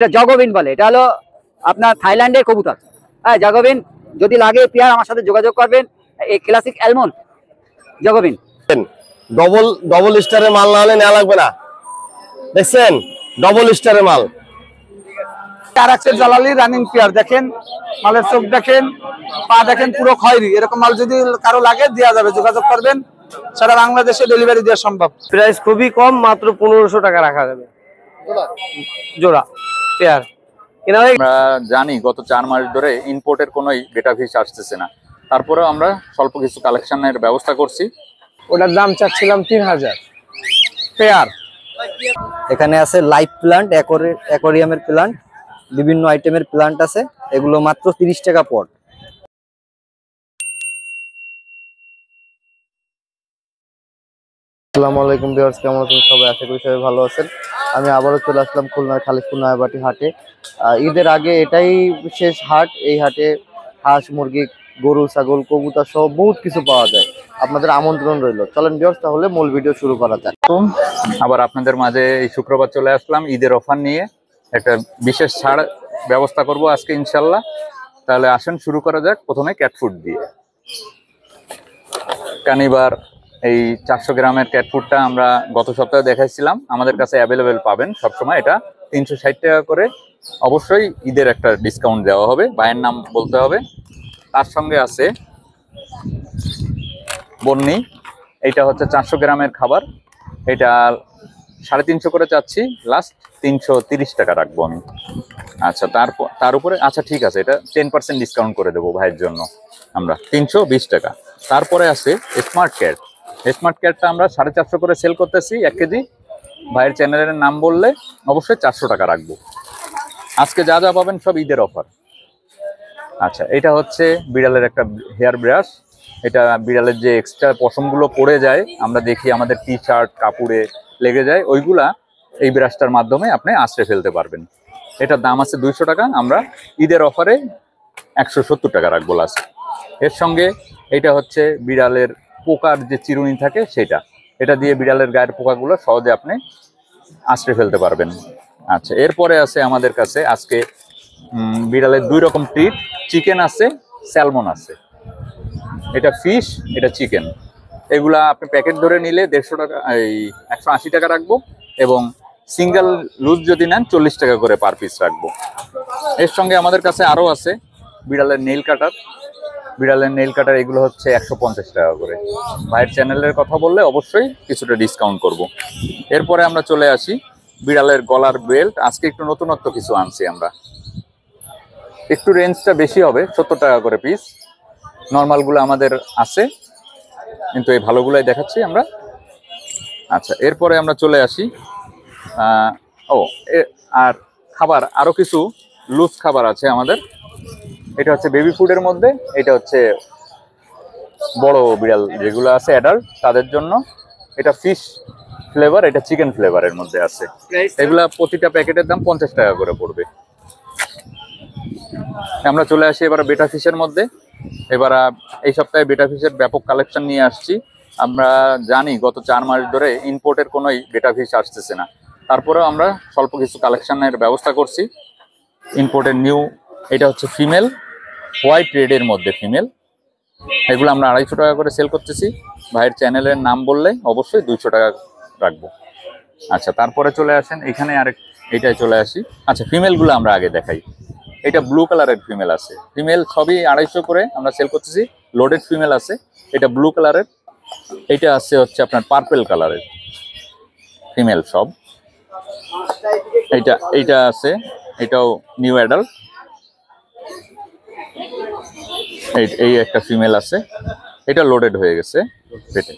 এটা জগবিন বলে, এটা হলো আপনার থাইল্যান্ডের কবুতর। হ্যাঁ, জগবিন যদি লাগে পেয়ার আমার সাথে যোগাযোগ করবেন। এই ক্লাসিক অ্যালমন্ড জগবিন। ডবল স্টারের মাল না হলে নেওয়া লাগবে না, দেখছেন ডবল স্টারের মাল। আর একটা জালালি রানিং পেয়ার দেখেন, মালের চোখ দেখেন, পা দেখেন, পুরো খয়েরি। এরকম মাল যদি কারো লাগে দেওয়া যাবে, যোগাযোগ করবেন, সারা বাংলাদেশে ডেলিভারি দেওয়া সম্ভব। প্রাইস খুবই কম, মাত্র 1500 টাকা রাখা যাবে জোড়া পেয়ার। আমরা জানি গত 4 মাস ধরে ইম্পোর্টের কোনো বেটা ফিশ আসতেছে না, তারপরেও আমরা স্বল্প কিছু কালেকশনের ব্যবস্থা করছি। ওটার দাম চাচ্ছিলাম 3000 পেয়ার। এখানে আছে লাইভ প্লান্ট, অ্যাকোয়ারিয়ামের প্লান্ট, বিভিন্ন আইটেমের প্লান্ট আছে। এগুলো মাত্র 30 টাকা পট। আসসালামু আলাইকুম ভিউয়ার্স, কেমন আছেন সবাই? আশা করি সবাই ভালো আছেন। আমি আবারও চলে আসলাম খুলনার খালিশপুর নয়াবাটি হাটে। ঈদের আগে এটাই শেষ হাট। এই হাটে হাঁস, মুরগি, গরু, ছাগল, কবুতর সহ বহুত কিছু পাওয়া যায়। আপনাদের আমন্ত্রণ রইল। চলেন ভিউয়ার্স, তাহলে মূল ভিডিও শুরু করা যাক। আবার আপনাদের মাঝে এই শুক্রবার চলে আসলাম ঈদের অফার নিয়ে। একটা বিশেষ ছাড় ব্যবস্থা করব আজকে ইনশাল্লাহ। তাহলে আসেন শুরু করা যাক। প্রথমে ক্যাট ফুড দিয়ে। কানিবার এই 400 গ্রামের ক্যাট ফুডটা আমরা গত সপ্তাহে দেখাইছিলাম, আমাদের কাছে অ্যাভেলেবেল পাবেন সবসময়। এটা 360 টাকা করে। অবশ্যই ঈদের একটা ডিসকাউন্ট দেওয়া হবে, ভাইয়ের নাম বলতে হবে। তার সঙ্গে আছে বন্নি, এইটা হচ্ছে 400 গ্রামের খাবার। এটা 350 করে চাচ্ছি, লাস্ট 330 টাকা রাখবো আমি। আচ্ছা, তার উপরে আচ্ছা ঠিক আছে, এটা 10% ডিসকাউন্ট করে দেবো ভাইয়ের জন্য আমরা, 320 টাকা। তারপরে আছে স্মার্ট ক্যাট। স্মার্ট ক্যাটটা আমরা 450 করে সেল করতেছি 1 কেজি। ভাইয়ের চ্যানেলের নাম বললে অবশ্যই 400 টাকা রাখবো। আজকে যা যা পাবেন সব ঈদের অফার। আচ্ছা, এটা হচ্ছে বিড়ালের একটা হেয়ার ব্রাশ। এটা বিড়ালের যে এক্সট্রা পশমগুলো পড়ে যায়, আমরা দেখি আমাদের টি শার্ট কাপড়ে লেগে যায়, ওইগুলা এই ব্রাশটার মাধ্যমে আপনি আঁচড়ে ফেলতে পারবেন। এটার দাম আছে 200 টাকা, আমরা ঈদের অফারে 170 টাকা রাখবো লাস্ট। এর সঙ্গে এটা হচ্ছে বিড়ালের পোকার যে চিরুনি থাকে সেটা, এটা দিয়ে বিড়ালের গায়ের পোকাগুলো সহজে আপনি আঁচড়ে ফেলতে পারবেন। আচ্ছা, এরপরে আছে আমাদের কাছে আজকে বিড়ালের 2 রকম ট্রিট, চিকেন আছে, স্যালমন আছে। এটা ফিশ, এটা চিকেন। এগুলা আপনি প্যাকেট ধরে নিলে 150 টাকা, এই 180 টাকা রাখবো, এবং সিঙ্গেল লুজ যদি নেন 40 টাকা করে পার পিস রাখবো। এর সঙ্গে আমাদের কাছে আরও আছে বিড়ালের নেইল কাটার। বিড়ালের নেইল কাটার এগুলো হচ্ছে 150 টাকা করে। ভাইয়ের চ্যানেলের কথা বললে অবশ্যই কিছুটা ডিসকাউন্ট করব। এরপরে আমরা চলে আসি বিড়ালের গলার বেল্ট। আজকে একটু নতুনত্ব কিছু আনছি আমরা, একটু রেঞ্জটা বেশি হবে, 70 টাকা করে পিস। নর্মালগুলো আমাদের আছে, কিন্তু এই ভালোগুলাই দেখাচ্ছি আমরা। আচ্ছা, এরপরে আমরা চলে আসি আর খাবার, আরও কিছু লুজ খাবার আছে আমাদের। এটা হচ্ছে বেবি ফুডের মধ্যে, এটা হচ্ছে বড় বিড়াল যেগুলো আছে অ্যাডাল্ট তাদের জন্য। এটা ফিশ ফ্লেভার, এটা চিকেন ফ্লেভারের মধ্যে আছে। এগুলা প্রতিটা প্যাকেটের দাম 50 টাকা করে পড়বে। আমরা চলে আসি এবার বেটা ফিশের মধ্যে। এবার এই সপ্তাহে বেটা ফিশের ব্যাপক কালেকশন নিয়ে আসছি। আমরা জানি গত 4 মাস ধরে ইম্পোর্টের কোনো বেটা ফিশ আসতেছে না, তারপরেও আমরা স্বল্প কিছু কালেকশনের ব্যবস্থা করছি। ইম্পোর্টের নিউ, এটা হচ্ছে ফিমেল, হোয়াইট রেডের মধ্যে ফিমেল। এগুলো আমরা 250 টাকা করে সেল করতেছি। ভাইয়ের চ্যানেলের নাম বললে অবশ্যই 200 টাকা রাখবো। আচ্ছা, তারপরে চলে আসেন এখানে এইটাই চলে আসি। আচ্ছা, ফিমেলগুলো আমরা আগে দেখাই। এটা ব্লু কালারের ফিমেল আছে। ফিমেল সবই 250 করে আমরা সেল করতেছি। লোডেড ফিমেল আছে, এটা ব্লু কালারের। এটা আছে হচ্ছে আপনার পার্পেল কালারের ফিমেল সব। এইটা আছে, এটাও নিউ অ্যাডাল্ট। এই একটা ফিমেল আছে, এটা লোডেড হয়ে গেছে পেটে।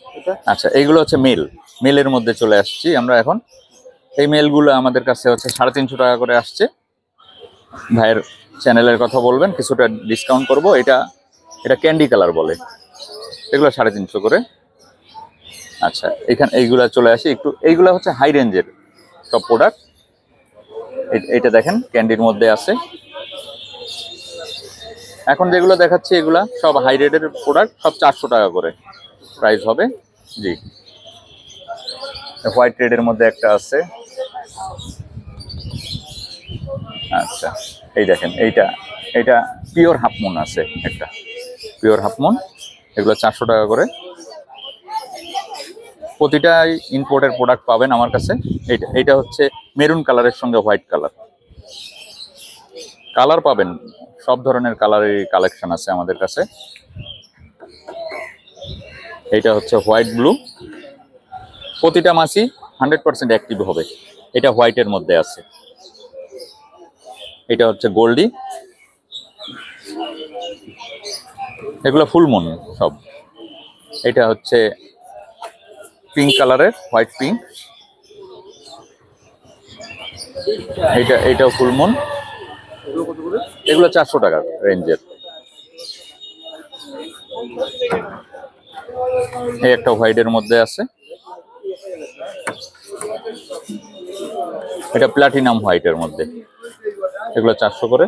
আচ্ছা, এইগুলো হচ্ছে মেলের মধ্যে চলে আসছি আমরা এখন। এই মেলগুলো আমাদের কাছে হচ্ছে 350 টাকা করে আসছে। ভাইয়ের চ্যানেলের কথা বলবেন, কিছুটা ডিসকাউন্ট করব। এটা ক্যান্ডি কালার বলে, এগুলো 350 করে। আচ্ছা, এইগুলা চলে আসি একটু। এইগুলো হচ্ছে হাই রেঞ্জের সব প্রোডাক্ট। এটা দেখেন ক্যান্ডির মধ্যে আছে। এখন যেগুলো দেখাচ্ছি এগুলা সব হাই রেটের প্রোডাক্ট, সব 400 টাকা করে প্রাইস হবে। জি, হোয়াইট রেডের মধ্যে একটা আছে, আচ্ছা, এই দেখেন এইটা এটা পিওর হাফ মুন আছে, একটা পিওর হাফ মুন, এগুলো 400 টাকা করে। প্রতিটাই ইম্পোর্টের প্রোডাক্ট পাবেন আমার কাছে। এটা হচ্ছে মেরুন কালারের সঙ্গে হোয়াইট কালার পাবেন, সব ধরনের কালারের কালেকশন আছে আমাদের কাছে। এটা হচ্ছে হোয়াইট ব্লু, প্রতিটা মাছই 100% অ্যাক্টিভ হবে। এটা হোয়াইটের মধ্যে আছে। এটা হচ্ছে গোল্ডি, এগুলো ফুল মুন সব। এটা হচ্ছে পিঙ্ক কালারের, হোয়াইট পিঙ্ক। এটাও ফুল মুন, এগুলো 400 টাকা রেঞ্জের। এই একটা হোয়াইটের মধ্যে আছে, এটা প্লাটিনাম হোয়াইটের মধ্যে, এগুলো 400 করে।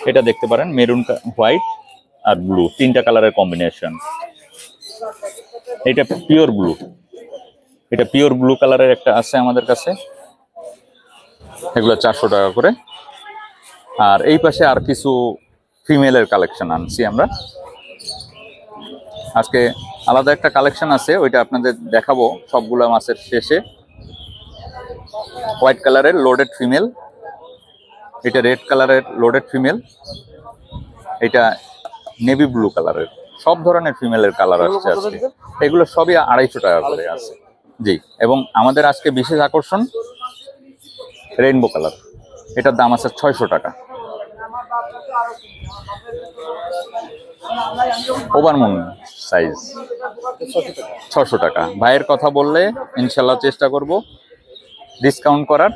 এটা দেখতে পারেন মেরুন হোয়াইট আর ব্লু, 3টা কালারের কম্বিনেশন। এটা পিওর ব্লু, এটা পিওর ব্লু কালারের একটা আছে আমাদের কাছে, এগুলো 400 টাকা করে। আর এই পাশে আর কিছু ফিমেলের কালেকশন আনছি আমরা আজকে। আলাদা একটা কালেকশন আছে, ওইটা আপনাদের দেখাবো সবগুলো মাছের শেষে। হোয়াইট কালারের লোডেড ফিমেল, এটা রেড কালারের লোডেড ফিমেল, এটা নেভি ব্লু কালারের। সব ধরনের ফিমেলের কালার আসছে আজকে, এগুলো সবই 250 টাকা করে আছে। জি, এবং আমাদের আজকে বিশেষ আকর্ষণ রেইনবো কালার, এটার দাম আছে 600 টাকা। ওভারমুন সাইজ 600 টাকা। ভাইয়ের কথা বললে ইনশাল্লাহ চেষ্টা করব ডিসকাউন্ট করার,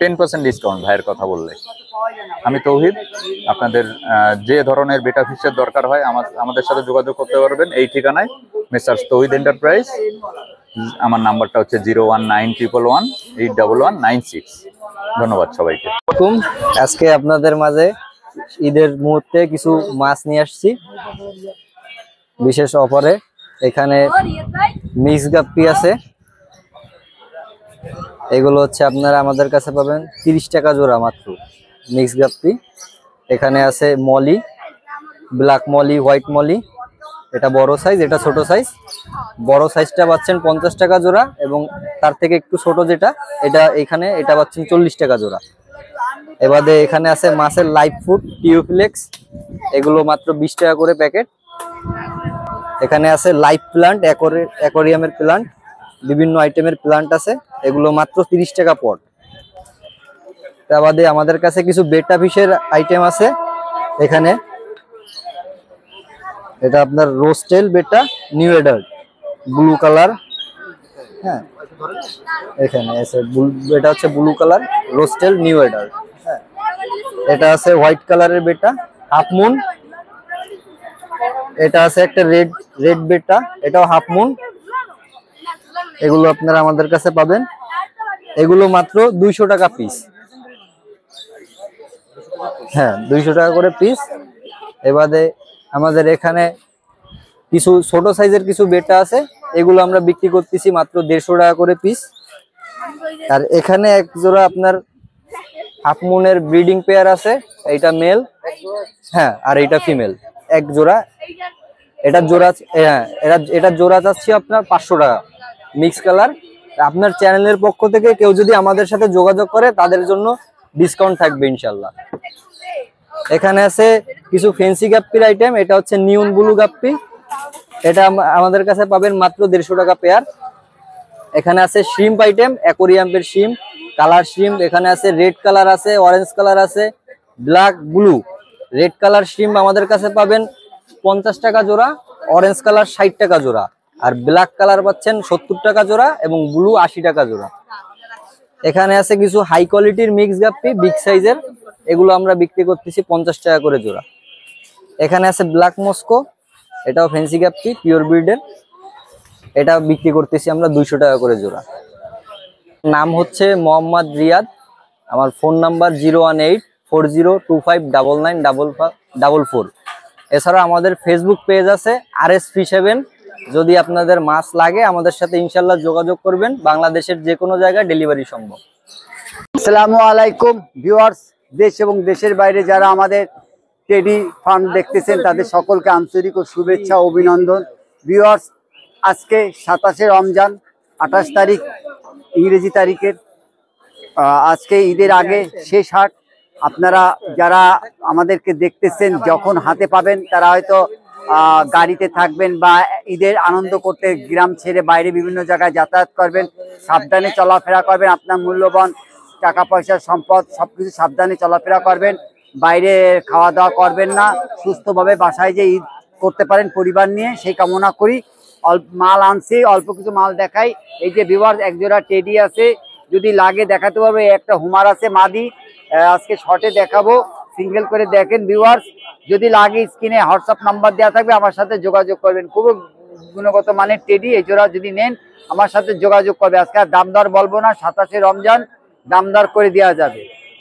10% ডিসকাউন্ট ভাইয়ের কথা বললে। আমি তৌহিদ, আপনাদের যে ধরনের বেটা ফিশের দরকার হয় আমাদের সাথে যোগাযোগ করতে পারবেন এই ঠিকানায়, মেসার্স তৌহিদ এন্টারপ্রাইজ। আমার নাম্বারটা হচ্ছে 01911181196। ধন্যবাদ সবাইকে। আজকে আপনাদের মাঝে ঈদের মুহূর্তে কিছু মাছ নিয়ে আসছি বিশেষ অফারে। এখানে মিক্স গাপ্পি আছে, এগুলো হচ্ছে আপনারা আমাদের কাছে পাবেন 30 টাকা জোড়া মাত্র মিক্স গাপ্পি। এখানে আছে molly, black molly, white molly, এটা বড় সাইজ, এটা ছোট সাইজ। বড় সাইজটা পাচ্ছেন 50 টাকা জোড়া, এবং তার থেকে একটু ছোট যেটা এটা পাচ্ছেন 40 টাকা জোড়া। এবারে এখানে আছে মাছের লাইভ ফুড টিওফ্লেক্স, এগুলো মাত্র 20 টাকা করে প্যাকেট। এখানে আছে লাইভ প্লান্ট, অ্যাকোরিয়ামের প্লান্ট, বিভিন্ন আইটেমের প্লান্ট আছে, এগুলো মাত্র 30 টাকা পট। তার বাদে আমাদের কাছে কিছু বেটা ফিশের আইটেম আছে। এখানে এটা আপনার রোস্টেল বেটা নিউ অ্যাডাল্ট ব্লু কালার, হ্যাঁ এখানে আছে এটা হচ্ছে ব্লু কালার রোস্টেল নিউ অ্যাডাল্ট। হ্যাঁ, এটা আছে হোয়াইট কালারের বেটা হাফ মুন। এটা আছে একটা রেড বেটা, এটাও হাফ মুন। এগুলো আপনারা আমাদের কাছে পাবেন, এগুলো মাত্র 200 টাকা পিস। হ্যাঁ, 200 টাকা করে পিস। এবারে আমাদের এখানে কিছু ছোট সাইজের কিছু বেটা আছে, এগুলো আমরা বিক্রি করতেছি মাত্র 150 টাকা করে পিস। আর এখানে এক জোড়া আপনার হাফ মুনের ব্রিডিং পেয়ার আছে, এইটা মেল, হ্যাঁ, আর এইটা ফিমেল এক জোড়া। এটার জোড়া চাচ্ছি আপনার 500 টাকা মিক্স কালার। আপনার চ্যানেলের পক্ষ থেকে কেউ যদি আমাদের সাথে যোগাযোগ করে তাদের জন্য ডিসকাউন্ট থাকবে ইনশাল্লাহ। এখানে আছে কিছু ফেন্সি গাপ্পির আইটেম, এটা হচ্ছে নিউন ব্লু গাপ্পি, এটা আমাদের কাছে পাবেন মাত্র 150 টাকা পেয়ার। এখানে আছে শ্রিম্প আইটেম, অ্যাকোরিয়ামের শ্রিম্প, কালার শ্রিম্প। এখানে আছে রেড কালার আছে, অরেঞ্জ কালার আছে, black blue. Red colour shrimp আমাদের কাছে পাবেন 50 টাকা জোড়া, অরেঞ্জ কালার 60 টাকা জোড়া, আর ব্ল্যাক কালার পাচ্ছেন 70 টাকা জোড়া, এবং ব্লু 80 টাকা জোড়া। এখানে আছে কিছু হাই কোয়ালিটির মিক্স গাপ্পি বিগ সাইজের, এগুলো আমরা বিক্রি করতেছি 50 টাকা করে জোড়া। এখানে আছে ব্ল্যাক মস্কো, এটাও ফেন্সি গাপ্পি পিওর ব্রিডের, এটা বিক্রি করতেছি আমরা 200 টাকা করে জোড়া। নাম হচ্ছে মোহাম্মদ রিয়াদ, আমার ফোন নাম্বার 01840259944। এছাড়া আমাদের ফেসবুক পেজ আছে RS Fish Haven। যদি আপনাদের মাছ লাগে আমাদের সাথে ইনশাল্লাহ যোগাযোগ করবেন, বাংলাদেশের যে কোনো জায়গায় ডেলিভারি সম্ভব। আসসালামু আলাইকুম ভিউয়ার্স, দেশ এবং দেশের বাইরে যারা আমাদের টেডি ফার্ম দেখতেছেন তাদের সকলকে আন্তরিক ও শুভেচ্ছা ও অভিনন্দন। ভিউয়ার্স, আজকে 27শে রমজান, 28 তারিখ ইংরেজি তারিখের, আজকে ঈদের আগে শেষ হাট। আপনারা যারা আমাদেরকে দেখতেছেন যখন হাতে পাবেন তারা হয়তো গাড়িতে থাকবেন বা ঈদের আনন্দ করতে গ্রাম ছেড়ে বাইরে বিভিন্ন জায়গায় যাতায়াত করবেন। সাবধানে চলাফেরা করবেন, আপনার মূল্যবান টাকা পয়সা সম্পদ সবকিছু সাবধানে চলাফেরা করবেন। বাইরে খাওয়া দাওয়া করবেন না, সুস্থভাবে বাসায় যে ঈদ করতে পারেন পরিবার নিয়ে সেই কামনা করি। মাল আনছি, অল্প কিছু মাল দেখাই। এই যে ভিউয়ার্স, একজোড়া টেডি আছে, যদি লাগে দেখাতে পারবে। একটা হুমার আছে মাদি, আজকে শর্টে দেখাবো, সিঙ্গেল করে দেখেন ভিউয়ার্স। যদি লাগে স্ক্রিনে হোয়াটসঅ্যাপ নাম্বার দেওয়া থাকবে, আমার সাথে যোগাযোগ করবেন। খুব গুণগত মানের টেডি, এই জোড়া যদি নেন আমার সাথে যোগাযোগ করবে। আজকে আর দাম দর বলবো না, 27শে রমজান, দাম দর করে দেওয়া যাবে।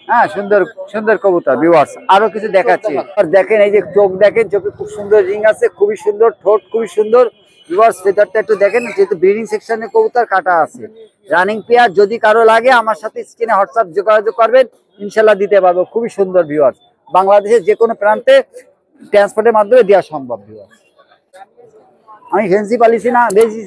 হ্যাঁ, সুন্দর সুন্দর কবুতর ভিউয়ার্স। আরো কিছু দেখাচ্ছি, দেখেন এই যে চোখ দেখেন, চোখে খুব সুন্দর রিং আছে, খুবই সুন্দর ঠোঁট, খুবই সুন্দর ভিউয়ার্স। ফেদারটা একটু দেখেন, যেহেতু ব্রিডিং সেকশনে কবুতর কাটা আছে। রানিং পেয়ার যদি কারো লাগে আমার সাথে স্ক্রিনে হোয়াটসঅ্যাপ যোগাযোগ করবেন, ইনশাল্লাহ দিতে পারবো। খুবই সুন্দর ভিউয়ার্স, বাংলাদেশের যে কোনো প্রান্তে ট্রান্সপোর্টের মাধ্যমে দেওয়া সম্ভব ভিউয়ার্স। আমি ফেন্সি পালিছি না, বেশি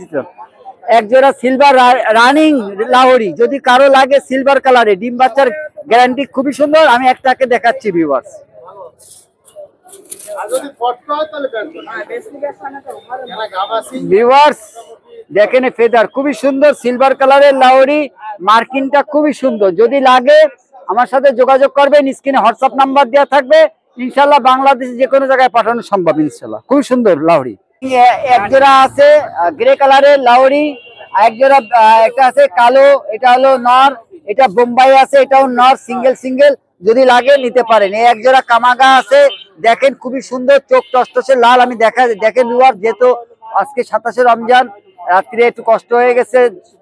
এক জোড়া সিলভার রানিং লাহোরি, যদি কারো লাগে সিলভার কালারে, ডিম বাচ্চার গ্যারান্টি, খুবই সুন্দর। আমি একটাকে দেখাচ্ছি ভিউয়ার্স। ভিউয়ার্স দেখেন ফেদার খুবই সুন্দর, সিলভার কালারের লাহোরি, মার্কিংটা খুবই সুন্দর। যদি লাগে আমার সাথে যোগাযোগ করবেন, স্ক্রিনে হোয়াটসঅ্যাপ নাম্বার দেওয়া থাকবে, ইনশাল্লাহ বাংলাদেশে যে কোনো জায়গায় পাঠানো সম্ভব ইনশাল্লাহ। খুবই সুন্দর লাহোরি। এক জোড়া আছে গ্রে কালারের লাহোরি, এক জোড়া একটা আছে কালো, এটা হলো নর, এটা বোম্বাই আছে, এটাও নর, সিঙ্গেল সিঙ্গেল, যদি লাগে নিতে পারেন। এই এক জোড়া কামাগা আছে, দেখেন খুবই সুন্দর, চোখ টসটসে লাল। আমি দেখেন ভিউয়ার, যেহেতু আজকে 27শে রমজান, রাত্রে একটু কষ্ট হয়ে গেছে,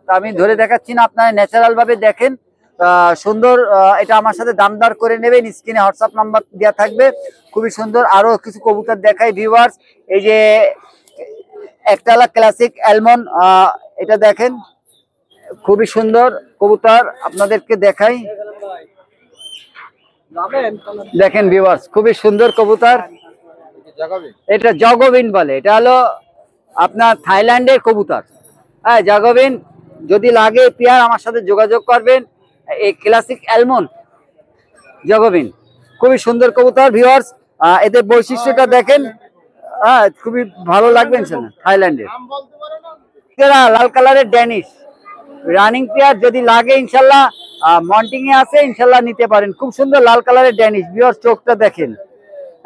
আমি ধরে দেখাচ্ছি না, আপনারা ন্যাচারাল ভাবে দেখেন। সুন্দর, এটা আমার সাথে দাম দর করে নেবেন, স্ক্রিনে হোয়াটসঅ্যাপ নাম্বার দেওয়া থাকবে। খুবই সুন্দর। আরো কিছু কবুতর দেখাই ভিউয়ার্স। এই যে একটা হলো ক্লাসিক অ্যালমন্ড, এটা দেখেন খুবই সুন্দর কবুতর, আপনাদেরকে দেখাই। দেখেন ভিউয়ার্স, খুবই সুন্দর কবুতর, এটা জগবিন বলে। এটা হলো আপনার থাইল্যান্ডের কবুতর। হ্যাঁ, জগবিন, যদি লাগে পেয়ার আমার সাথে যোগাযোগ করবেন। এই ক্লাসিক অ্যালমন্ড জগবিন, খুবই সুন্দর কবুতর ভিউয়ার্স। এদের বৈশিষ্ট্যটা দেখেন, হ্যাঁ খুবই ভালো লাগবে ইনশাআল্লাহ। থাইল্যান্ডের লাল কালারের ড্যানিশ রানিং পেয়ার, যদি লাগে ইনশাল্লাহ মন্টিং এ আছে, ইনশাল্লাহ নিতে পারেন। খুব সুন্দর লাল কালারের ড্যানিশ ভিউয়ার্স, চোখটা দেখেন,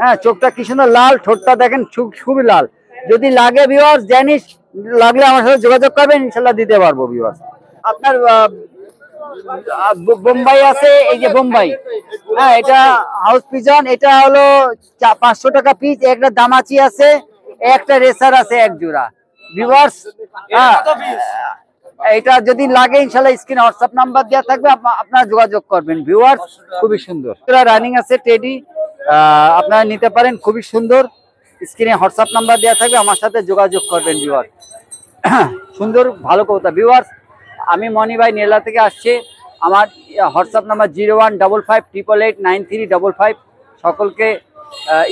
হ্যাঁ চোখটা কি সুন্দর লাল, ঠোঁটটা দেখেন খুবই লাল। যদি লাগে ভিউয়ার্স ড্যানিশ লাগলে আমার সাথে যোগাযোগ করবেন, ইনশাল্লাহ দিতে পারবো ভিউয়ার্স। আপনার বোম্বাই আছে, এই যে বোম্বাই, হ্যাঁ এটা হাউস পিজন, এটা হলো 500 টাকা পিস। একটা দামাচি আছে, একটা রেসার আছে এক জোড়া ভিউয়ার্স। হ্যাঁ, এটা যদি লাগে ইনশাআল্লাহ স্ক্রিনে হোয়াটসঅ্যাপ নাম্বার দেওয়া থাকবে, আপনারা যোগাযোগ করবেন ভিউয়ার্স। খুবই সুন্দর রানিং আছে টেডি, আপনারা নিতে পারেন, খুবই সুন্দর। স্ক্রিনে হোয়াটসঅ্যাপ নাম্বার দেওয়া থাকবে, আমার সাথে যোগাযোগ করবেন ভিউয়ার্স। সুন্দর ভালো কথা ভিউয়ার্স। আমি মনি ভাই নেলা থেকে আসছে, আমার হোয়াটসঅ্যাপ নাম্বার 015588893555। সকলকে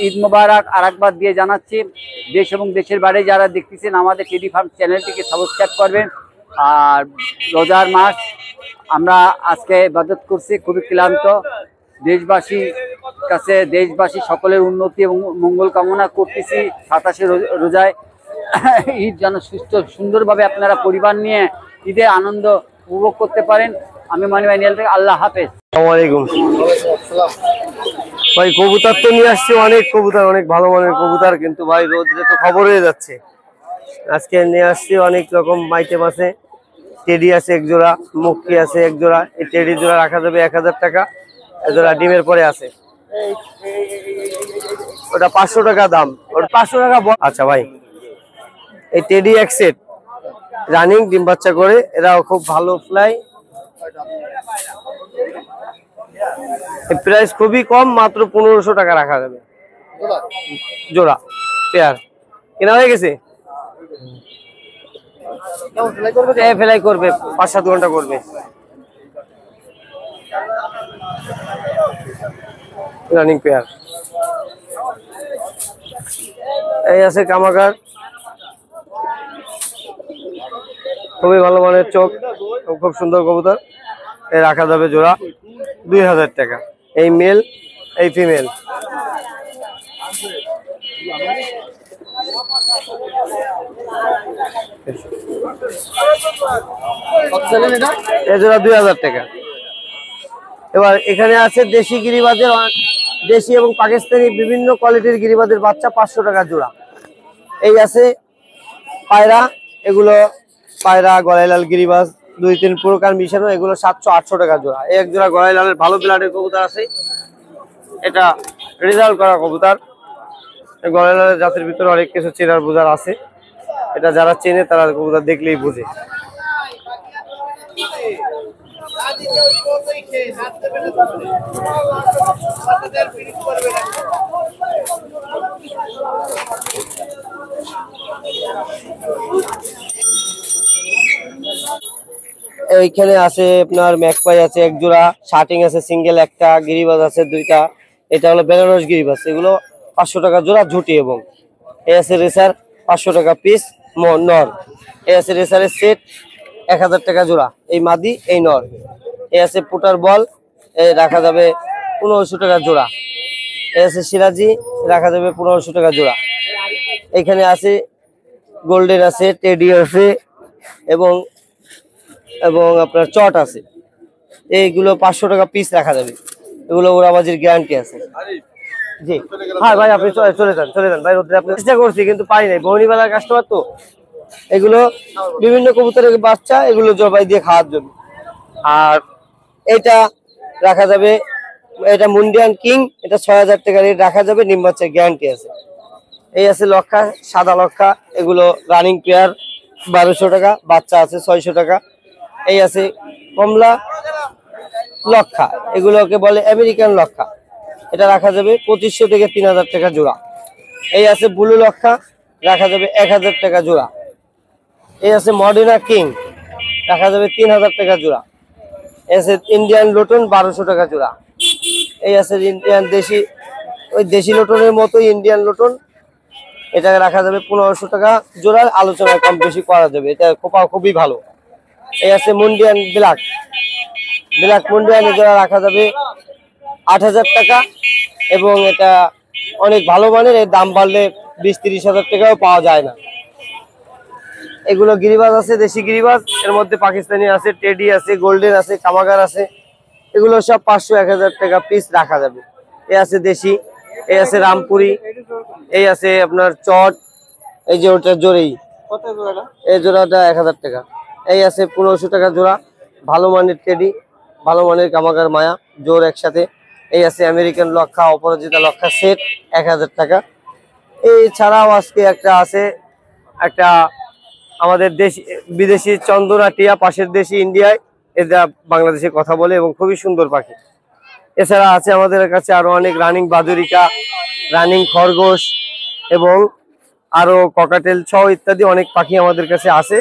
ঈদ মোবারক আরেকবার দিয়ে জানাচ্ছি। দেশ এবং দেশের বাইরে যারা দেখতেছেন আমাদের টেডি ফার্ম চ্যানেলটিকে সাবস্ক্রাইব করবেন। আর রোজার মাস, আমরা আজকে ইবাদত করছি, খুবই ক্লান্ত। দেশবাসীর কাছে, দেশবাসী সকলের উন্নতি এবং মঙ্গল কামনা করতেছি। 27শে রোজায় ঈদ যেন সুস্থ সুন্দরভাবে আপনারা পরিবার নিয়ে ঈদের আনন্দ উপভোগ করতে পারেন। আমি মনি ভাই নেল থেকে, আল্লাহ হাফেজ। আসসালামু আলাইকুম ভাই। কবুতর তো নিয়ে আসছি, অনেক কবুতর, অনেক ভালো মানের কবুতর, কিন্তু ভাই রোদ্রে তো খবর হয়ে যাচ্ছে। আজকে নিয়ে আসছি অনেক রকম আইটেম আছে। টেডি আছে এক জোড়া, মুক্তি আছে এক জোড়া। এই টেডি জোড়া রাখা যাবে 1000 টাকা, এক জোড়া ডিমের পরে আছে, ওটা 500 টাকা দাম, ওটা 500 টাকা। আচ্ছা ভাই, এই টেডি এক সেট রানিং, ডিম বাচ্চা করে, এরাও খুব ভালো ফ্লাই। প্রাইস খুবই কম, মাত্র 1500 টাকা রাখা যাবে জোড়া। পেয়ার কেনা হয়ে গেছে, ফ্লাই করবে 5-7 ঘন্টা করবে। Running pair. এই আছে কামাগার, খুবই ভালো মানের চোখ, খুব সুন্দর কবুতর। এই রাখা যাবে জোড়া 2000 টাকা। এই মেল, এই ফিমেল। এই জোড়া 2000 টাকা। এবার এখানে আছে দেশি গিরিবাজের, দেশি এবং পাকিস্তানি বিভিন্ন কোয়ালিটির গিরিবাজের বাচ্চা 500 টাকা জোড়া। এই আছে পায়রা, এগুলো পায়রা গলাইলাল গিরিবাজ 2-3 প্রকার মিশানো, এগুলো 700-800 টাকা জোড়া। এই এক জোড়া গলাইলালের ভালো ব্লাডের কবুতর আছে, এটা রেজাল্ট করা কবুতর। গলাইলালের জাতের ভিতরে অনেক কিছু চেনার বোঝার আছে, এটা যারা চেনে তারা কবুতর দেখলেই বুঝে। এইখানে আছে আপনার ম্যাকপাই আছে এক জোড়া, শার্টিং আছে সিঙ্গেল একটা, গিরিবাজ আছে 2টা। এটা হলো বেনারস গিরিবাজ, এগুলো 500 টাকা জোড়া ঝুটি। এবং এই আছে রেসার 500 টাকা পিস নর। এই আছে রেসারের সেট 1000 টাকা জোড়া, এই মাদি এই নর। এই আছে পুটার বল, এই রাখা যাবে 1500 টাকা জোড়া। এই আছে সিরাজি, রাখা যাবে 1500 টাকা জোড়া। এখানে আছে গোল্ডেন আছে, টেডি আছে এবং এবং আপনার চট আছে, এইগুলো 500 টাকা পিস রাখা যাবে। এগুলো ওরাবাজির গ্যারান্টি আছে। জি হ্যাঁ ভাই, আপনি চলে যান ভাই, রোদ্রে আপনি চেষ্টা করছি কিন্তু পাই নাই, বহনিবেলার কাস্টমার তো। এগুলো বিভিন্ন কবুতরের বাচ্চা, এগুলো জবাই দিয়ে খাওয়ার জন্য। আর এটা রাখা যাবে, এটা মুন্ডিয়ান কিং, এটা 6000 টাকা রেট রাখা যাবে, নিম বাচ্চার গ্যারান্টি আছে। এই আছে লক্ষা, সাদা লক্ষা, এগুলো রানিং পেয়ার 1200 টাকা, বাচ্চা আছে 600 টাকা। এই আছে কমলা লক্ষা, এগুলোকে বলে আমেরিকান লক্ষা, এটা রাখা যাবে 2500 থেকে 3000 টাকা জোড়া। এই আছে ব্লু লক্ষা, রাখা যাবে 1000 টাকা জোড়া। এই আছে মডেনা কিং, রাখা যাবে 3000 টাকা জোড়া। এই আছে ইন্ডিয়ান লোটন 1200 টাকা জোড়া। এই আছে ইন্ডিয়ান দেশি, ওই দেশি লোটনের মতোই ইন্ডিয়ান লোটন, এটা রাখা যাবে 1500 টাকা জোড়া, আলোচনা কম বেশি করা যাবে, এটা খোপা খুবই ভালো। এই আছে মুন্ডিয়ান ব্ল্যাক মুন্ডিয়ান, জোড়া রাখা যাবে 8000 টাকা, এবং এটা অনেক ভালো মানের, এর দাম বাড়লে 20-30 হাজার টাকাও পাওয়া যায় না। এগুলো গিরিবাজ আছে, দেশি গিরিবাজ, এর মধ্যে পাকিস্তানি আছে, টেডি আছে, গোল্ডেন আছে, কামাগার আছে, এগুলো সব 500-1000 টাকা পিস রাখা যাবে। এই আছে দেশি, এই আছে রামপুরি, এই আছে আপনার চট, এই যে ওটা জোরেই, এই জোড়াটা 1000 টাকা। এই আছে 1500 টাকা জোড়া, ভালো মানের টেডি, ভালো মানের কামাগার মায়া জোর একসাথে। এই আছে আমেরিকান লক্ষা, অপরাজিতা লক্ষা সেট 1000 টাকা। এই ছাড়াও আজকে একটা আছে, একটা আমাদের বিদেশি চন্দনা টিয়া, পাশের দেশি ইন্ডিয়ায়, এরা বাংলাদেশে কথা বলে এবং খুবই সুন্দর পাখি। এছাড়া আছে আমাদের কাছে আরো অনেক রানিং বাদুরিকা, রানিং খরগোশ এবং আরো ককাটেল সহ ইত্যাদি অনেক পাখি আমাদের কাছে আছে,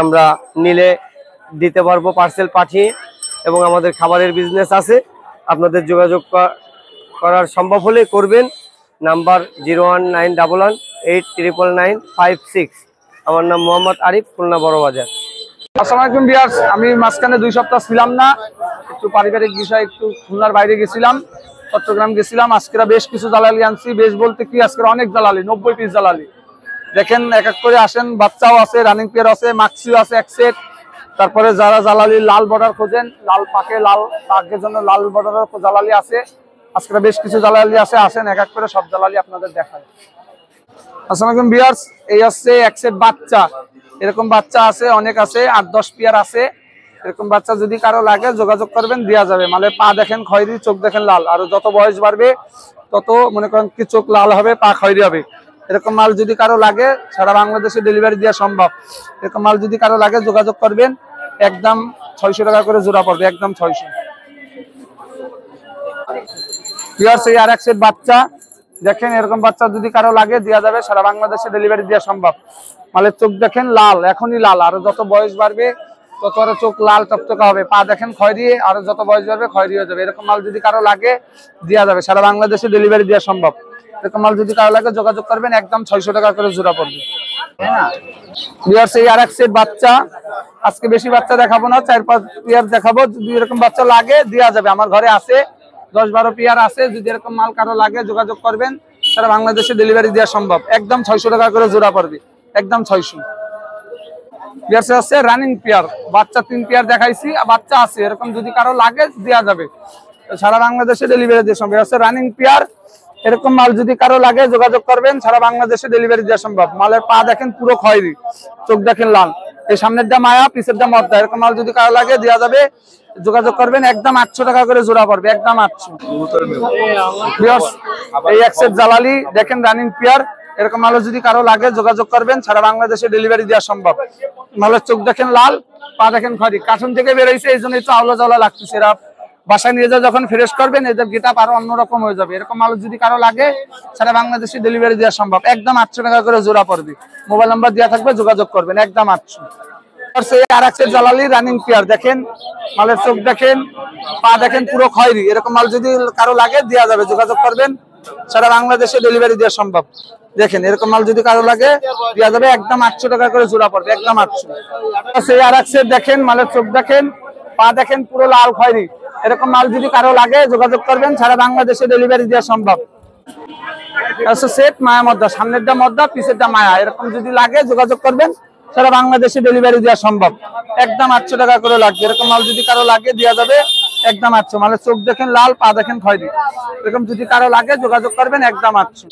আমরা নিলে দিতে পারবো পার্সেল পাঠিয়ে। এবং আমাদের খাবারের বিজনেস আছে, আপনাদের যোগাযোগ করার সম্ভব হলে করবেন। নাম্বার 01911899956। আমার নাম মোহাম্মদ আরিফ, খুলনা বড় বাজার। আসসালামু আলাইকুম ভিউয়ার্স, আমি মাঝখানে 2 সপ্তাহ ছিলাম না, একটু পারিবারিক বিষয়, একটু খুলনার বাইরে গেছিলাম, চট্টগ্রাম গেছিলাম। আজকে বেশ কিছু জালালি আনছি, বেশ বলতে কি আজকে অনেক জালালি, 90 পিস জালালি। দেখেন এক এক করে আসেন, বাচ্চাও আছে, রানিং পেয়ার আছে, মাক্সিও আছে এক সেট। তারপরে যারা জালালি লাল বর্ডার খোঁজেন, লাল পাকের জন্য লাল বর্ডারের জালালি আছে, আজকে বেশ কিছু জালালি আছে, আসেন এক এক করে সব জালালি আপনাদের দেখায়। আসসালামু আলাইকুম ভিউয়ার্স, এই হচ্ছে এক সেট বাচ্চা, এরকম বাচ্চা আছে অনেক আছে, 8-10 পেয়ার আছে। এরকম বাচ্চা যদি কারো লাগে যোগাযোগ করবেন, দেওয়া যাবে। মানে পা দেখেন খয়েরি, চোখ দেখেন লাল, আর যত বয়স বাড়বে তত মনে করেন কি চোখ লাল হবে, পা খয়েরি হবে। এরকম মাল যদি কারো লাগে সারা বাংলাদেশে ডেলিভারি দেওয়া সম্ভব। এরকম মাল যদি কারো লাগে যোগাযোগ করবেন, একদম 600 টাকা করে জোড়া পড়বে, একদম 600। ভিউয়ার্স এই আর এক সেট বাচ্চা দেখেন, এরকম বাচ্চা যদি কারো লাগে দেওয়া যাবে, সারা বাংলাদেশে ডেলিভারি দেওয়া সম্ভব। মালের চোখ দেখেন লাল, এখনই লাল, আর যত বয়স বাড়বে তত আরো চোখ লাল টকটকা হবে। পা দেখেন খয়েরি, আর যত বয়স বাড়বে খয়েরি হয়ে যাবে। এরকম মাল যদি কারো লাগে দেওয়া যাবে, সারা বাংলাদেশে ডেলিভারি দেওয়া সম্ভব। এরকম মাল যদি কারো লাগে যোগাযোগ করবেন, একদম 600 টাকা করে জোড়া পড়বে। এই আরেক সেট বাচ্চা, আজকে বেশি বাচ্চা দেখাবো না, 4-5 পেয়ার দেখাবো। যদি এরকম বাচ্চা লাগে দেওয়া যাবে, আমার ঘরে আছে 10-12 পেয়ার আছে। যদি এরকম মাল কারো লাগে যোগাযোগ করবেন, সারা বাংলাদেশে ডেলিভারি দেওয়া সম্ভব। একদম 600 টাকা করে জোড়া পড়বে, একদম 600। পেয়ার আছে রানিং পেয়ার, বাচ্চা 3 পেয়ার দেখাইছি, বাচ্চা আছে। এরকম যদি কারো লাগে দেওয়া যাবে, সারা বাংলাদেশে ডেলিভারি দেওয়া সম্ভব। আছে রানিং পেয়ার, এরকম মাল যদি কারো লাগে যোগাযোগ করবেন, সারা বাংলাদেশে ডেলিভারি দেওয়া সম্ভব। মালের পা দেখেন পুরো খয়েরি, চোখ দেখেন লাল, এই সামনেরটা মায়া, পিছেরটা মদ্দা। এরকম মাল যদি কারো লাগে দেওয়া যাবে, যোগাযোগ করবেন। একদম 800 টাকা করে জোড়া পড়বে, একদম 800। এই এক সেট জালালি দেখেন রানিং পেয়ার, এরকম মাল যদি কারো লাগে যোগাযোগ করবেন, সারা বাংলাদেশে ডেলিভারি দেওয়া সম্ভব। মালের চোখ দেখেন লাল, পা দেখেন খয়েরি, কার্টুন থেকে বেরোইছে, এই জন্য একটু আওলা জ্বালা লাগতেছে। এরা বাসায় নিয়ে যখন ফ্রেশ করবেন, এদের গেটআপ আরো অন্যরকম হয়ে যাবে। এরকম মাল যদি কারো লাগে, সারা বাংলাদেশে ডেলিভারি দেওয়া সম্ভব। একদম 800 টাকা করে জোড়া পড়বে। মোবাইল নাম্বার দেওয়া থাকবে, যোগাযোগ করবেন, একদম 800। আর এক সেট জালালি রানিং পেয়ার দেখেন, মালের চোখ দেখেন, পা দেখেন পুরো খয়েরি। এরকম মাল যদি কারো লাগে দেওয়া যাবে, যোগাযোগ করবেন, সারা বাংলাদেশে ডেলিভারি দেওয়া সম্ভব। দেখেন এরকম মাল যদি কারো লাগে দেওয়া যাবে, একদম 800 টাকা করে জোড়া পড়বে, একদম 800। আর এক সেট দেখেন, মালের চোখ দেখেন, পা দেখেন পুরো লাল খয়েরি। এরকম মাল যদি কারো লাগে যোগাযোগ করবেন, সারা বাংলাদেশে ডেলিভারি দেওয়া সম্ভব। সেট মায়া মদ্দা, সামনেরটা মদ্দা, পিছেরটা মায়া। এরকম যদি লাগে যোগাযোগ করবেন, সারা বাংলাদেশে ডেলিভারি দেওয়া সম্ভব। একদম 800 টাকা করে লাগবে। এরকম মাল যদি কারো লাগে দেওয়া যাবে, একদম 800। মালের চোখ দেখেন লাল, পা দেখেন খয়েরি। এরকম যদি কারো লাগে যোগাযোগ করবেন, একদম 800।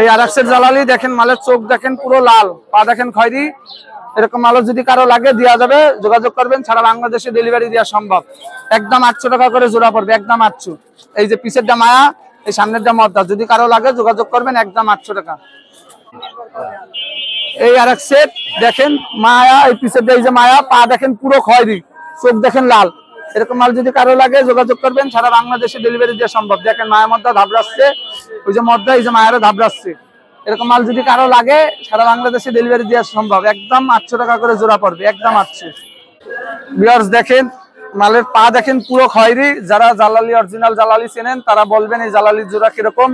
এই আরেক সেট জালালি দেখেন, মালের চোখ দেখেন পুরো লাল, পা দেখেন খয়েরি। এরকম মাল যদি কারো লাগে দেওয়া যাবে, যোগাযোগ করবেন, সারা বাংলাদেশে ডেলিভারি দেওয়া সম্ভব। একদম 800 টাকা করে জোড়া পড়বে, একদম 800। এই যে পিছেরটা মায়া, এই সামনেরটা মদ্দা, যদি কারো লাগে যোগাযোগ করবেন, একদম 800 টাকা। এই আরেক সেট দেখেন মায়া, এই পিছেরটা এই যে মায়া, পা দেখেন পুরো খয়েরি, চোখ দেখেন লাল। এরকম মাল যদি কারো লাগে যোগাযোগ করবেন, সারা বাংলাদেশে ডেলিভারি দেওয়া সম্ভব। দেখেন মায়া মদ্দা ধাবড়াচ্ছে, ওই যে মদ্দা, এই যে মায়ারও ধাবড়াচ্ছে। এরকম মাল যদি কারো লাগে, সারা বাংলাদেশে ডেলিভারি দেওয়া সম্ভব। একদম 800 টাকা করে জোড়া পড়বে, একদম 800। ভিউয়ার্স দেখেন, মালের পা দেখেন পুরো খয়েরি। যারা জালালি অরিজিনাল জালালি চেনেন, তারা বলবেন এই জালালির জোড়া কিরকম।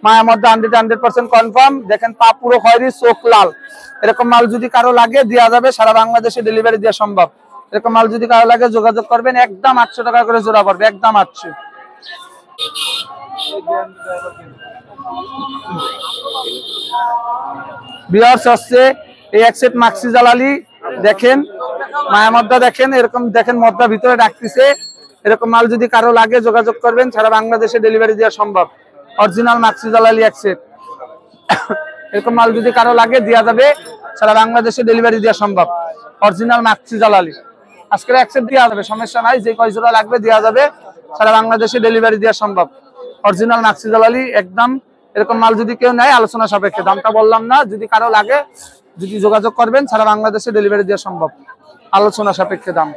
মায়ের মধ্যে 100% কনফার্ম। দেখেন পা পুরো খয়েরি, চোখ লাল। এরকম মাল যদি কারো লাগে দেওয়া যাবে, সারা বাংলাদেশে ডেলিভারি দেওয়া সম্ভব। এরকম মাল যদি কারো লাগে যোগাযোগ করবেন, একদম 800 টাকা করে জোড়া পড়বে, একদম 800। ভিউয়ার্স হচ্ছে এই এক সেট মাক্সি জালালি দেখেন, মায়া মদ্দা দেখেন, এরকম দেখেন মদ্দা ভিতরে ডাকতেছে। এরকম মাল যদি কারো লাগে যোগাযোগ করবেন, সারা বাংলাদেশে ডেলিভারি দেওয়া সম্ভব। অরিজিনাল মাক্সি জালালি এক সেট। এরকম মাল যদি কারো লাগে দেওয়া যাবে, সারা বাংলাদেশে ডেলিভারি দেওয়া সম্ভব। অরিজিনাল মাক্সি জালালি আজকের এক সেট দেওয়া যাবে, সমস্যা নাই। যে কয় জোড়া লাগবে দেওয়া যাবে, সারা বাংলাদেশে ডেলিভারি দেওয়া সম্ভব। অরিজিনাল মাক্সি জালালি একদম। এরকম মাল যদি কেউ নেয়, আলোচনা সাপেক্ষে, দামটা বললাম না। যদি কারো লাগে, যদি যোগাযোগ করবেন, সারা বাংলাদেশে ডেলিভারি দেওয়া সম্ভব, আলোচনা সাপেক্ষে দাম।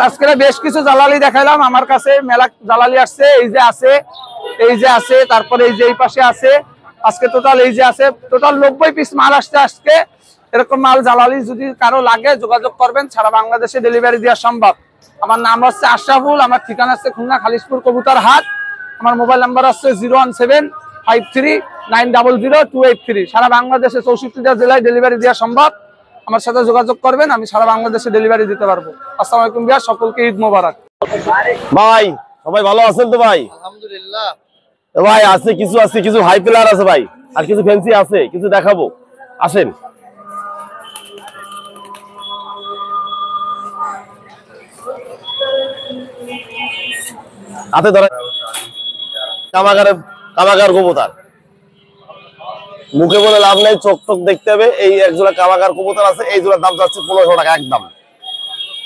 আজকে বেশ কিছু জালালি দেখাইলাম, আমার কাছে মেলা জালালি আসছে। এই যে আছে, এই যে আছে, তারপরে এই যে এই পাশে আছে। আজকে টোটাল এই যে আছে, টোটাল 90 পিস মাল আসছে আজকে। এরকম মাল জালালি যদি কারো লাগে যোগাযোগ করবেন, সারা বাংলাদেশে ডেলিভারি দেওয়া সম্ভব। আমার নাম হচ্ছে আশরাফুল, আমার ঠিকানা হচ্ছে খুলনা খালিশপুর কবুতর হাট। আমার মোবাইল নাম্বার হচ্ছে 01753900283। সারা বাংলাদেশে 64টা জেলায় ডেলিভারি দেওয়া সম্ভব। আমার সাথে যোগাযোগ করবেন, আমি সারা বাংলাদেশে ডেলিভারি দিতে পারবো। আসসালামু আলাইকুম ভাইয়া, সকলকে ঈদ মোবারক। ভাই সবাই ভালো আছেন তো ভাই? আলহামদুলিল্লাহ ভাই। আছে কিছু হাই প্লেয়ার আছে ভাই, আর কিছু ফ্যান্সি আছে, কিছু দেখাবো, আসেন। হাতে ধরে কামাগার কবুতর, মুখে বলে লাভ নেই, চোখ টোক দেখতে হবে। এই এক জোড়া কামাগার কবুতর আছে, এই জোড়ার দাম যাচ্ছে 1500 টাকা একদম।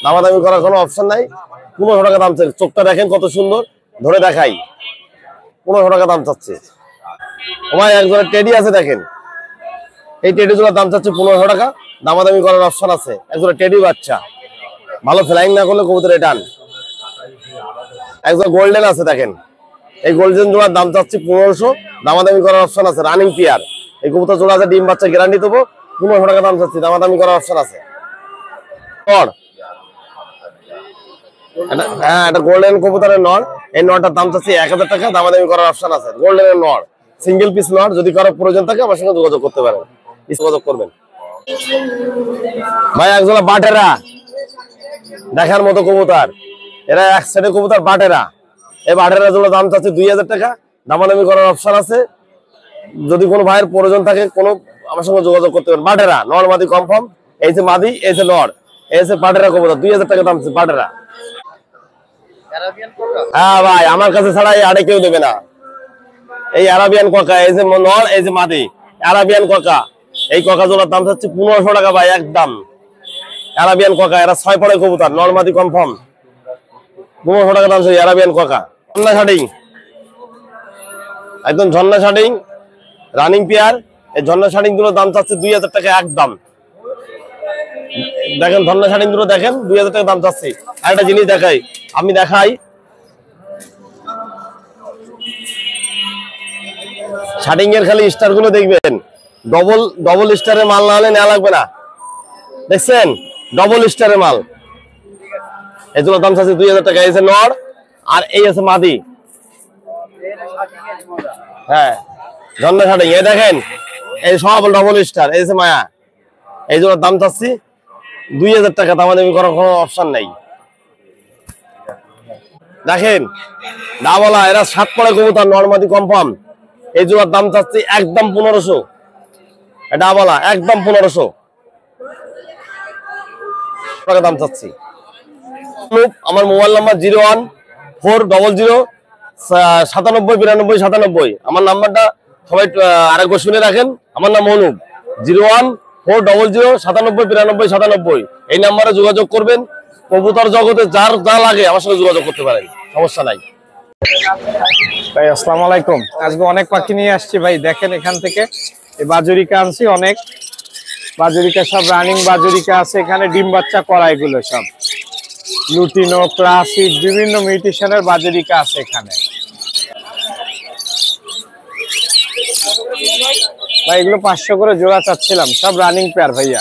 দামাদামি করার কোনো অপশন নাই, 1500 টাকা দাম চাচ্ছে। চোখটা দেখেন কত সুন্দর, ধরে দেখাই, 1500 টাকা দাম চাচ্ছে। ভাই এক জোড়া টেডি আছে দেখেন, এই টেডি জোড়ার দাম চাচ্ছে 1500 টাকা। দামাদামি করার অপশন আছে। এক জোড়া টেডি বাচ্চা, ভালো ফ্লাইং না করলে কবুতর টান। এক জোড়া গোল্ডেন আছে দেখেন, এই গোল্ডেন জোড়ার দাম চাচ্ছে 1500, দামাদামি করার অপশন আছে। রানিং পেয়ার, এই কবুতর জোড়া আছে, ডিম বাচ্চা গ্যারান্টি দেবো, 1500 টাকা দাম চাচ্ছি, দামাদামি করার অপশন আছে। হ্যাঁ, এটা গোল্ডেন কবুতরের নর, এই নরটার দাম চাচ্ছি 1000 টাকা, দামাদামি করার অপশন আছে। গোল্ডেনের নর, সিঙ্গেল পিস নর, যদি কারো প্রয়োজন থাকে আমার সঙ্গে যোগাযোগ করতে পারেন, যোগাযোগ করবেন। ভাই একজোড়া বাটেরা দেখার মতো কবুতর, এরা এক সাইডে কবুতর বাটেরা, এই বাটেরা জোড়া দাম চাচ্ছে 2000 টাকা, দামাদামি করার অপশন আছে। যদি কোনো ভাইয়ের প্রয়োজন থাকে কোনো আমার সঙ্গে যোগাযোগ করতে পারেন। বাটেরা নর মাদি কনফার্ম, এই যে মাদি, এই যে নর, এই যে বাটেরা কবুতর, 2000 টাকা দাম বাটেরা। হ্যাঁ ভাই, আমার কাছে ছাড়া এই আড়ে কেউ দেবে না। এই আরাবিয়ান কাকা, এই যে নর, এই যে মাদি, আরাবিয়ান কাকা, এই কাকা জোড়ার দাম চাচ্ছে 1500 টাকা ভাই, একদম। আরাবিয়ান কাকা, এরা 6 পড়ে কবুতর, নর মাদি কনফার্ম, 1500 টাকা দাম চাচ্ছে আরাবিয়ান কাকা। ঝর্ণা শাটিং, একদম ঝর্ণা শাটিং রানিং পেয়ার, এই ঝর্ণা শাটিং গুলোর দাম চাচ্ছে 2000 টাকা একদম। দেখেন ঝর্ণা শাটিং গুলো দেখেন, 2000 টাকা দাম চাচ্ছি। আর একটা জিনিস দেখাই, আমি দেখাই, শাটিং এর খালি স্টার গুলো দেখবেন, ডবল স্টারের মাল না হলে নেওয়া লাগবে না। দেখছেন ডবল স্টারের মাল, এগুলোর দাম চাচ্ছি 2000 টাকা। এই যে নর আর এই আছে মাদি, হ্যাঁ ঝর্ণা শাটিং, এই দেখেন এই সব ডবল স্টার, এই যে মায়া, এই জোড়ার দাম চাচ্ছি 2000 টাকা, দামাদামি করার কোনো অপশন নাই। দেখেন ডাবলা, এরা 7 পড়ে কবুতর, নরমাদি কনফার্ম, এই জোড়ার দাম চাচ্ছি একদম 1500, ডাবলা একদম 1500 টাকা দাম চাচ্ছি। আমার মোবাইল নাম্বার 01400979297, আমার নাম্বারটা সবাই আরেকবার শুনে রাখেন। আমার নাম অনুপ, 01400979297, এই নাম্বারে যোগাযোগ করবেন। কবুতর জগতে যার যা লাগে আমার সঙ্গে যোগাযোগ করতে পারেন, সমস্যা নাই। ভাই আসসালামু আলাইকুম, আজকে অনেক পাখি নিয়ে আসছি ভাই, দেখেন এখান থেকে এই বাজুরিকা আনছি, অনেক বাজুরিকা, সব রানিং বাজুরিকা আছে এখানে, ডিম বাচ্চা করা, এগুলো সব লুটিনো ক্লাসিক বিভিন্ন মিউটেশনের বাজুরিকা আছে এখানে ভাই। এগুলো 500 করে জোড়া চাচ্ছিলাম, সব রানিং পেয়ার ভাইয়া।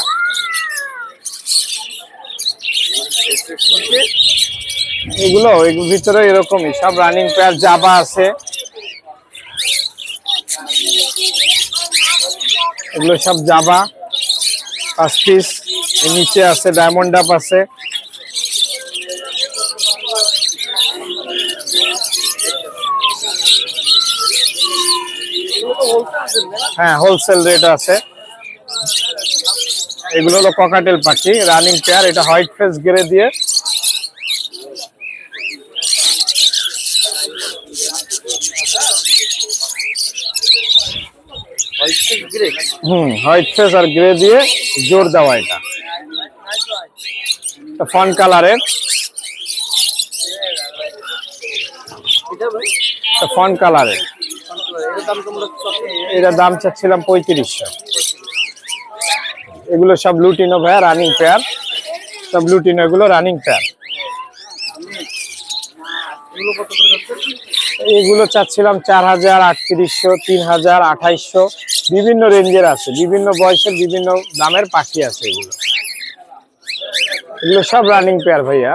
এগুলো ভিতরে এরকমই সব রানিং পেয়ার, জাবা আছে, এগুলো সব জাবা 5 পিস। নিচে আছে ডায়মন্ড আপ আছে, হ্যাঁ হোলসেল রেট আছে। এগুলো হলো ককাটেল পাখি, রানিং পেয়ার, এটা হোয়াইট ফেস গ্রে দিয়ে, হোয়াইট ফেস আর গ্রে দিয়ে জোর দেওয়া, এটা ফন কালারের, ফন কালারের, এটার দাম চাচ্ছিলাম 3500। এগুলো সব লুটিনো ভাইয়া, রানিং পেয়ার, সব লুটিনো, এগুলো রানিং পেয়ার। এগুলো চাচ্ছিলাম 4000, 3800, 3000, 2800, বিভিন্ন রেঞ্জের আছে, বিভিন্ন বয়সের বিভিন্ন দামের পাখি আছে। এগুলো সব রানিং পেয়ার ভাইয়া,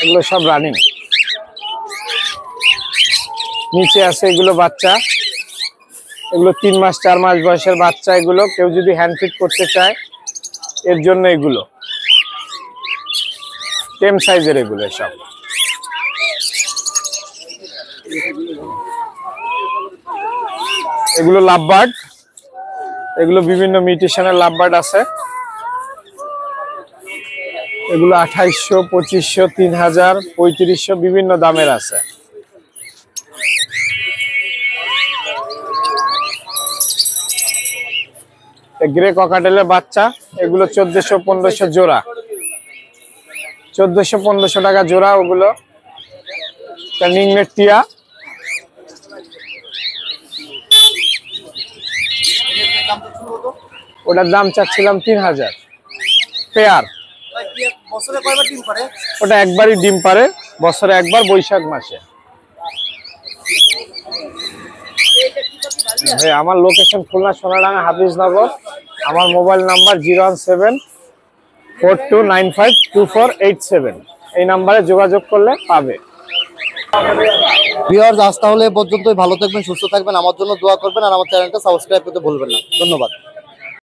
এগুলো সব রানিং। নিচে আছে এগুলো বাচ্চা, এগুলো 3 মাস 4 মাস বয়সের বাচ্চা। এগুলো কেউ যদি হ্যান্ড ফিট করতে চায় এর জন্য, এগুলো টেম সাইজের, এগুলো সব। এগুলো লাভবার্ড, এগুলো বিভিন্ন মিউটেশনের লাভবার্ড আছে, এগুলো 2800, 2500, 3000, 3500 বিভিন্ন দামের আছে। গ্রে ককাটেলের বাচ্চা, এগুলো 1400-1500 জোড়া, 1400-1500 টাকা জোড়া ওগুলো। নিংনেট টিয়া, ওটার দাম চাচ্ছিলাম 3000 পেয়ার। ওটা একবারই ডিম পারে, বছরে একবার, বৈশাখ মাসে। ভাই আমার লোকেশন খুলনা সোনাডাঙ্গা হাফিজনগর। আমার মোবাইল নাম্বার 01742952487। এই নাম্বারে যোগাযোগ করলে পাবে। ভিউয়ার্স, আজ তাহলে এ পর্যন্তই। ভালো থাকবেন, সুস্থ থাকবেন, আমার জন্য দোয়া করবেন আর আমার চ্যানেলটা সাবস্ক্রাইব করতে ভুলবেন না। ধন্যবাদ।